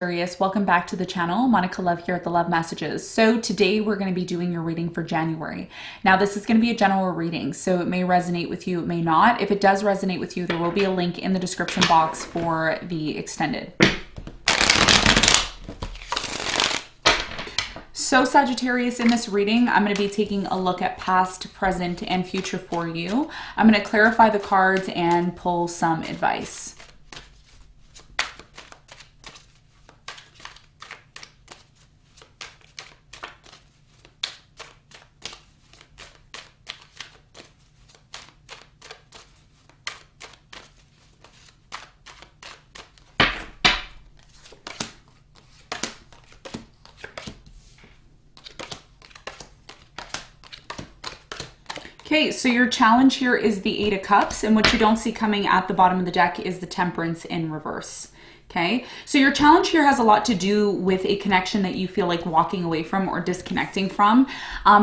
Welcome back to the channel. Monica Love here at the Love Messages. So today we're going to be doing your reading for January. Now this is going to be a general reading, so it may resonate with you, it may not. If it does resonate with you, there will be a link in the description box for the extended. So Sagittarius, in this reading, I'm going to be taking a look at past, present, and future for you. I'm going to clarify the cards and pull some advice. Okay, so your challenge here is the Eight of Cups, and what you don't see coming at the bottom of the deck is the Temperance in reverse. Okay, so your challenge here has a lot to do with a connection that you feel like walking away from or disconnecting from.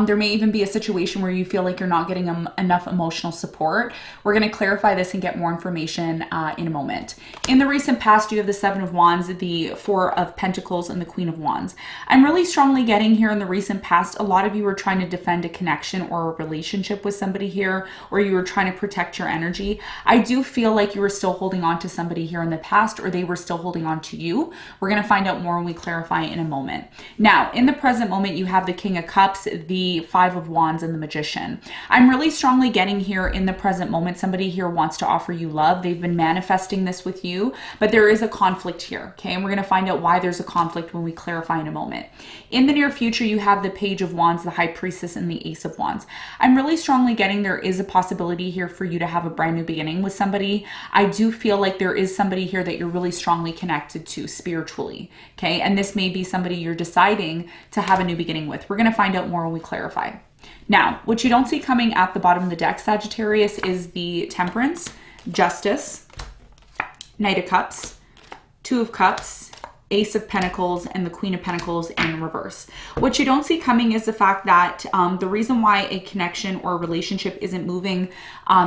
There may even be a situation where you feel like you're not getting enough emotional support. We're going to clarify this and get more information in a moment. In the recent past, you have the Seven of Wands, the Four of Pentacles, and the Queen of Wands. I'm really strongly getting here in the recent past, a lot of you were trying to defend a connection or a relationship with somebody here, or you were trying to protect your energy. I do feel like you were still holding on to somebody here in the past, or they were still holding on to you. We're going to find out more when we clarify in a moment. Now, in the present moment, you have the King of Cups, the Five of Wands, and the Magician. I'm really strongly getting here in the present moment, somebody here wants to offer you love. They've been manifesting this with you, but there is a conflict here, okay? And we're going to find out why there's a conflict when we clarify in a moment. In the near future, you have the Page of Wands, the High Priestess, and the Ace of Wands. I'm really strongly getting there is a possibility here for you to have a brand new beginning with somebody. I do feel like there is somebody here that you're really strongly connected to spiritually, okay? And this may be somebody you're deciding to have a new beginning with. We're going to find out more when we clarify. Now, what you don't see coming at the bottom of the deck, Sagittarius, is the Temperance, Justice, Knight of Cups, Two of Cups, Ace of Pentacles, and the Queen of Pentacles in reverse. What you don't see coming is the fact that the reason why a connection or a relationship isn't moving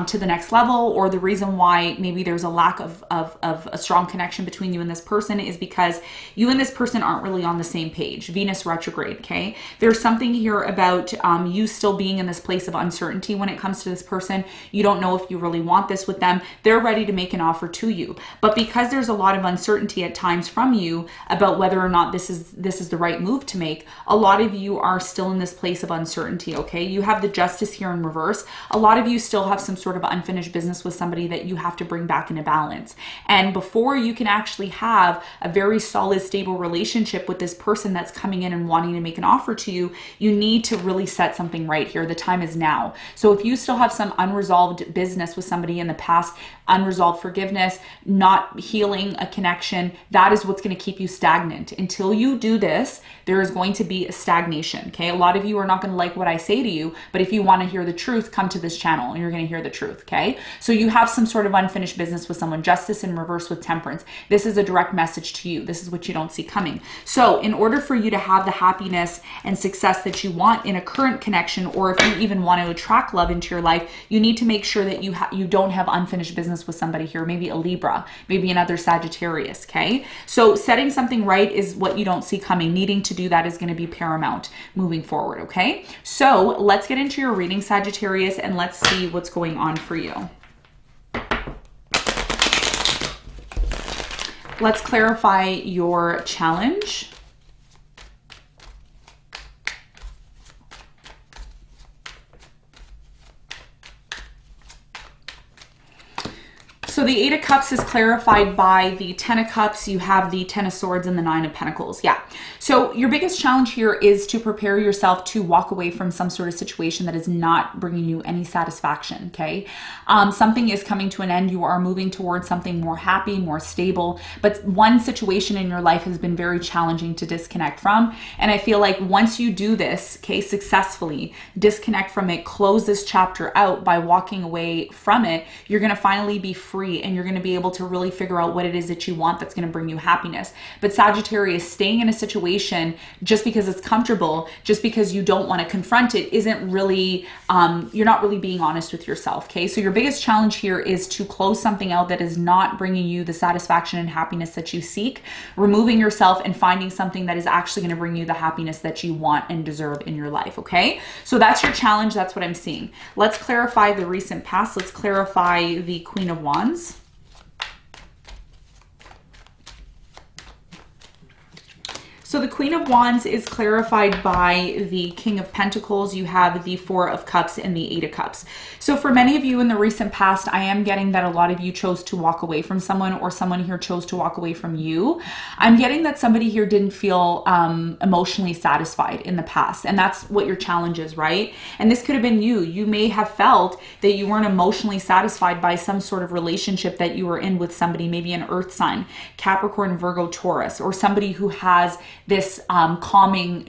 to the next level, or the reason why maybe there's a lack of a strong connection between you and this person, is because you and this person aren't really on the same page. Venus retrograde, okay? There's something here about you still being in this place of uncertainty when it comes to this person. You don't know if you really want this with them. They're ready to make an offer to you. But because there's a lot of uncertainty at times from you about whether or not this is the right move to make, a lot of you are still in this place of uncertainty, okay? You have the Justice here in reverse. A lot of you still have some sort of unfinished business with somebody that you have to bring back into balance. And before you can actually have a very solid, stable relationship with this person that's coming in and wanting to make an offer to you, you need to really set something right here. The time is now. So if you still have some unresolved business with somebody in the past, unresolved forgiveness, not healing a connection, that is what's going to keep you stagnant. Until you do this, there is going to be a stagnation, okay? A lot of you are not going to like what I say to you, but if you want to hear the truth, come to this channel and you're going to hear the truth, okay? So you have some sort of unfinished business with someone. Justice in reverse with Temperance. This is a direct message to you. This is what you don't see coming. So in order for you to have the happiness and success that you want in a current connection, or if you even want to attract love into your life, you need to make sure that you don't have unfinished business with somebody here, maybe a Libra, maybe another Sagittarius, okay? So setting something right is what you don't see coming. Needing to do that is going to be paramount moving forward, okay? So let's get into your reading, Sagittarius, and let's see what's going on for you. Let's clarify your challenge. So the Eight of Cups is clarified by the Ten of Cups. You have the Ten of Swords and the Nine of Pentacles. Yeah. So your biggest challenge here is to prepare yourself to walk away from some sort of situation that is not bringing you any satisfaction, okay? Something is coming to an end. You are moving towards something more happy, more stable, but one situation in your life has been very challenging to disconnect from. And I feel like once you do this, okay, successfully, disconnect from it, close this chapter out by walking away from it, you're going to finally be free free, and you're going to be able to really figure out what it is that you want that's going to bring you happiness. But Sagittarius, staying in a situation just because it's comfortable, just because you don't want to confront it, isn't really, you're not really being honest with yourself, okay? So your biggest challenge here is to close something out that is not bringing you the satisfaction and happiness that you seek, removing yourself and finding something that is actually going to bring you the happiness that you want and deserve in your life, okay? So that's your challenge. That's what I'm seeing. Let's clarify the recent past. Let's clarify the Queen of Wands. So the Queen of Wands is clarified by the King of Pentacles. You have the Four of Cups and the Eight of Cups. So for many of you in the recent past, I am getting that a lot of you chose to walk away from someone, or someone here chose to walk away from you. I'm getting that somebody here didn't feel emotionally satisfied in the past. And that's what your challenge is, right? And this could have been you. You may have felt that you weren't emotionally satisfied by some sort of relationship that you were in with somebody, maybe an earth sign, Capricorn, Virgo, Taurus, or somebody who has this calming,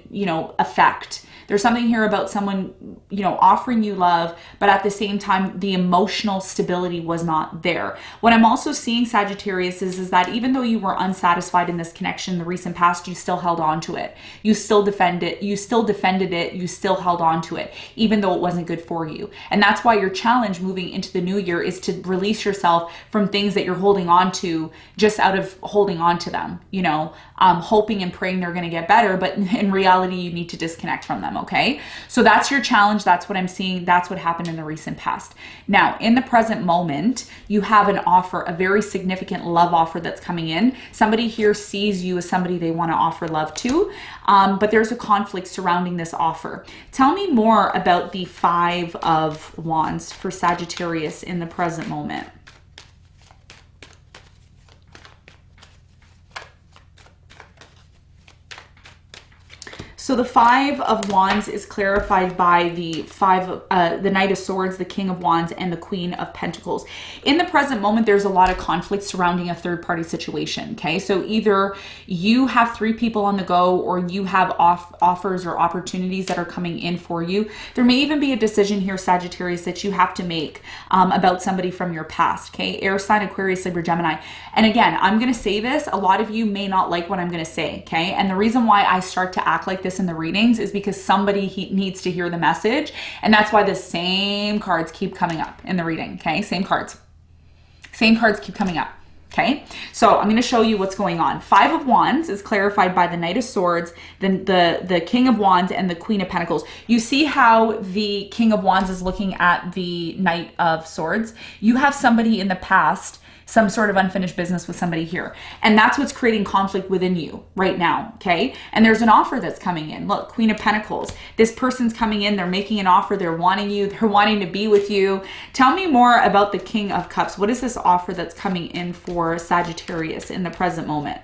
effect. There's something here about someone, offering you love, but at the same time, the emotional stability was not there. What I'm also seeing, Sagittarius, is that even though you were unsatisfied in this connection in the recent past, you still held on to it. You still defended it. You still defended it. You still held on to it, even though it wasn't good for you. And that's why your challenge moving into the new year is to release yourself from things that you're holding on to just out of holding on to them, hoping and praying they're going to get better, but in reality, you need to disconnect from them, okay? So that's your challenge. That's what I'm seeing. That's what happened in the recent past. Now, in the present moment, you have an offer, a very significant love offer that's coming in. Somebody here sees you as somebody they want to offer love to, but there's a conflict surrounding this offer. Tell me more about the Five of Wands for Sagittarius in the present moment. So the Five of Wands is clarified by the the Knight of Swords, the King of Wands, and the Queen of Pentacles. In the present moment, there's a lot of conflict surrounding a third-party situation, okay? So either you have three people on the go, or you have offers or opportunities that are coming in for you. There may even be a decision here, Sagittarius, that you have to make about somebody from your past, okay? Air sign, Aquarius, Libra, Gemini. And again, I'm going to say this. A lot of you may not like what I'm going to say, okay? And the reason why I start to act like this in the readings is because somebody needs to hear the message, and that's why the same cards keep coming up in the reading, okay? Same cards keep coming up, okay? So I'm going to show you what's going on. Five of Wands is clarified by the Knight of Swords, then the King of Wands, and the Queen of Pentacles. You see how the King of Wands is looking at the Knight of Swords? You have somebody in the past, some sort of unfinished business with somebody here. And that's what's creating conflict within you right now, okay? And there's an offer that's coming in. Look, Queen of Pentacles. This person's coming in. They're making an offer. They're wanting you. They're wanting to be with you. Tell me more about the King of Cups. What is this offer that's coming in for Sagittarius in the present moment?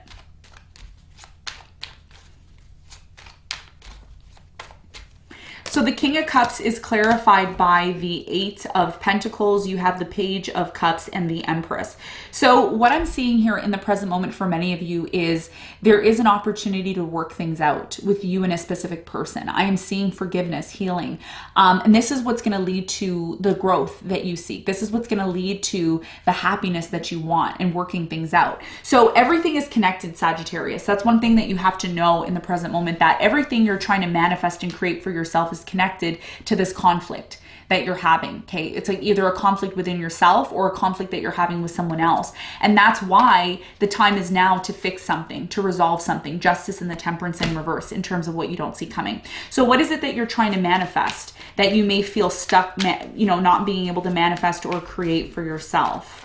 So the King of Cups is clarified by the Eight of Pentacles. You have the Page of Cups and the Empress. So what I'm seeing here in the present moment for many of you is there is an opportunity to work things out with you and a specific person. I am seeing forgiveness, healing. And this is what's going to lead to the growth that you seek. This is what's going to lead to the happiness that you want and working things out. So everything is connected, Sagittarius. That's one thing that you have to know in the present moment, that everything you're trying to manifest and create for yourself is connected to this conflict that you're having, okay? It's like either a conflict within yourself or a conflict that you're having with someone else. And that's why the time is now to fix something, to resolve something. Justice and the Temperance in reverse in terms of what you don't see coming. So what is it that you're trying to manifest that you may feel stuck, not being able to manifest or create for yourself?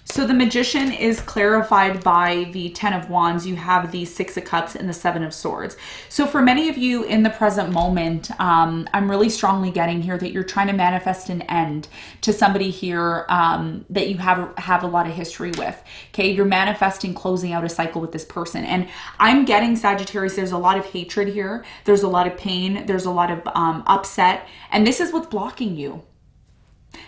So the Magician is clarified by the Ten of Wands. You have the Six of Cups and the Seven of Swords. So for many of you in the present moment, I'm really strongly getting here that you're trying to manifest an end to somebody here that you have a lot of history with. Okay, you're manifesting closing out a cycle with this person. And I'm getting, Sagittarius, there's a lot of hatred here. There's a lot of pain. There's a lot of upset. And this is what's blocking you.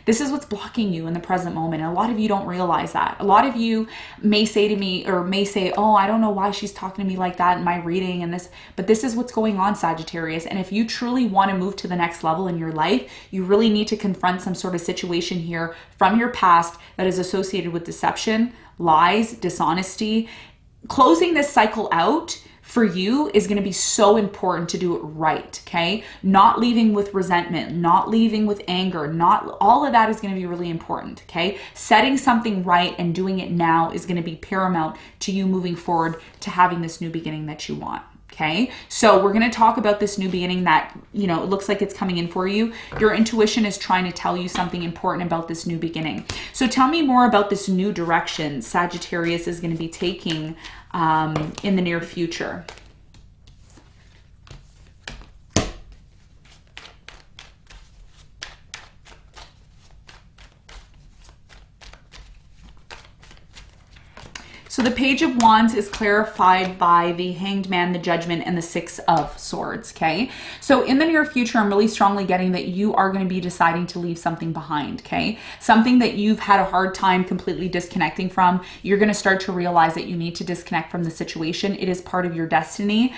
This is what's blocking you in the present moment. And a lot of you don't realize that. A lot of you may say to me, or may say, oh, I don't know why she's talking to me like that in my reading and this, but this is what's going on, Sagittarius. And if you truly want to move to the next level in your life, you really need to confront some sort of situation here from your past that is associated with deception, lies, dishonesty. Closing this cycle out for you is going to be so important to do it right, okay? Not leaving with resentment, not leaving with anger, not all of that is going to be really important, okay? Setting something right and doing it now is going to be paramount to you moving forward to having this new beginning that you want. Okay, so we're going to talk about this new beginning that, you know, it looks like it's coming in for you. Your intuition is trying to tell you something important about this new beginning. So tell me more about this new direction Sagittarius is going to be taking in the near future. So the Page of Wands is clarified by the Hanged Man, the Judgment, and the Six of Swords, okay? So in the near future, I'm really strongly getting that you are going to be deciding to leave something behind, okay? Something that you've had a hard time completely disconnecting from. You're going to start to realize that you need to disconnect from the situation. It is part of your destiny.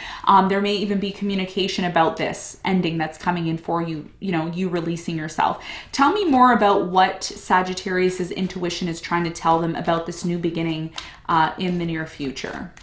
There may even be communication about this ending that's coming in for you, you know, you releasing yourself. Tell me more about what Sagittarius's intuition is trying to tell them about this new beginning in the near future.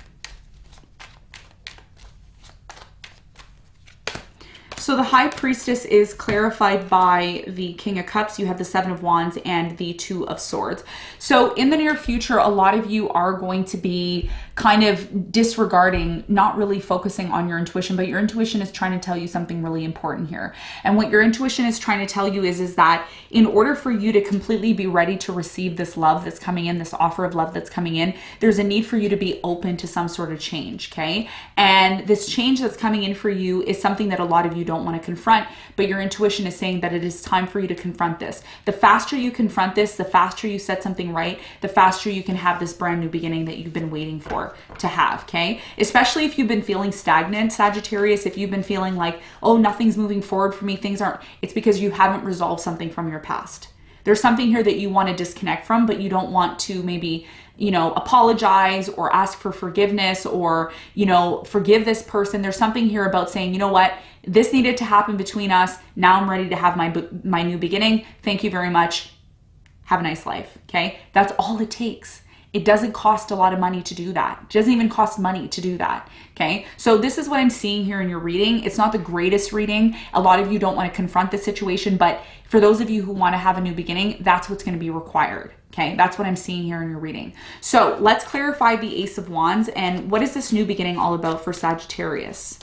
So the High Priestess is clarified by the King of Cups. You have the Seven of Wands and the Two of Swords. So in the near future, a lot of you are going to be kind of disregarding, not really focusing on your intuition, but your intuition is trying to tell you something really important here. And what your intuition is trying to tell you is that in order for you to completely be ready to receive this love that's coming in, this offer of love that's coming in, there's a need for you to be open to some sort of change, okay? And this change that's coming in for you is something that a lot of you don't want to confront, but your intuition is saying that it is time for you to confront this. The faster you confront this, the faster you set something right, the faster you can have this brand new beginning that you've been waiting for to have, okay? Especially if you've been feeling stagnant, Sagittarius, if you've been feeling like, oh, nothing's moving forward for me, things aren't, it's because you haven't resolved something from your past. There's something here that you want to disconnect from, but you don't want to maybe, you know, apologize or ask for forgiveness or, you know, forgive this person. There's something here about saying, you know what, this needed to happen between us. Now I'm ready to have my new beginning. Thank you very much. Have a nice life, okay? That's all it takes. It doesn't cost a lot of money to do that. It doesn't even cost money to do that, okay? So this is what I'm seeing here in your reading. It's not the greatest reading. A lot of you don't want to confront the situation, but for those of you who want to have a new beginning, that's what's going to be required, okay? That's what I'm seeing here in your reading. So let's clarify the Ace of Wands and what is this new beginning all about for Sagittarius?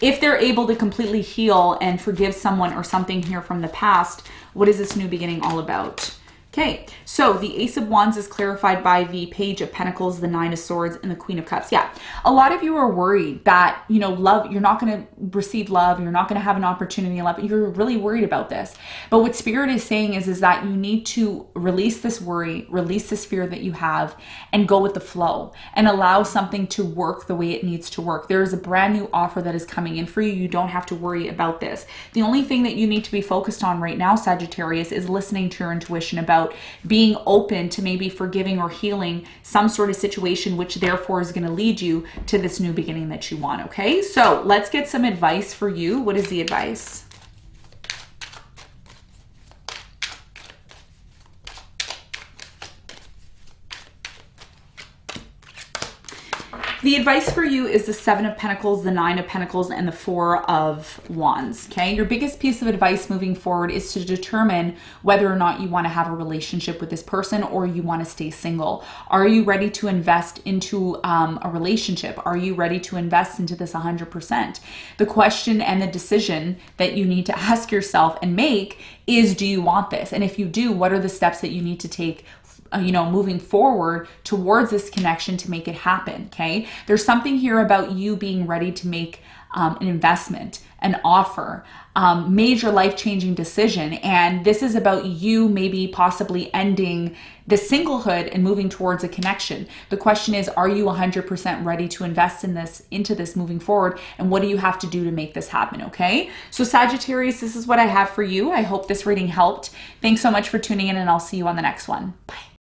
If they're able to completely heal and forgive someone or something here from the past, what is this new beginning all about? Okay, so the Ace of Wands is clarified by the Page of Pentacles, the Nine of Swords, and the Queen of Cups. Yeah, a lot of you are worried that, you know, love, you're not going to receive love, you're not going to have an opportunity in love. You're really worried about this. But what Spirit is saying is that you need to release this worry, release this fear that you have, and go with the flow and allow something to work the way it needs to work. There is a brand new offer that is coming in for you. You don't have to worry about this. The only thing that you need to be focused on right now, Sagittarius, is listening to your intuition about being open to maybe forgiving or healing some sort of situation, which therefore is going to lead you to this new beginning that you want, okay? So let's get some advice for you. What is the advice? The advice for you is the Seven of Pentacles, the Nine of Pentacles, and the Four of Wands, okay? Your biggest piece of advice moving forward is to determine whether or not you want to have a relationship with this person or you want to stay single. Are you ready to invest into a relationship? Are you ready to invest into this 100%? The question and the decision that you need to ask yourself and make is, do you want this? And if you do, what are the steps that you need to take you know, moving forward towards this connection to make it happen, okay? There's something here about you being ready to make an investment, an offer, major life-changing decision. And this is about you maybe possibly ending the singlehood and moving towards a connection. The question is, are you 100% ready to invest into this moving forward? And what do you have to do to make this happen? Okay. So Sagittarius, this is what I have for you. I hope this reading helped. Thanks so much for tuning in, and I'll see you on the next one. Bye.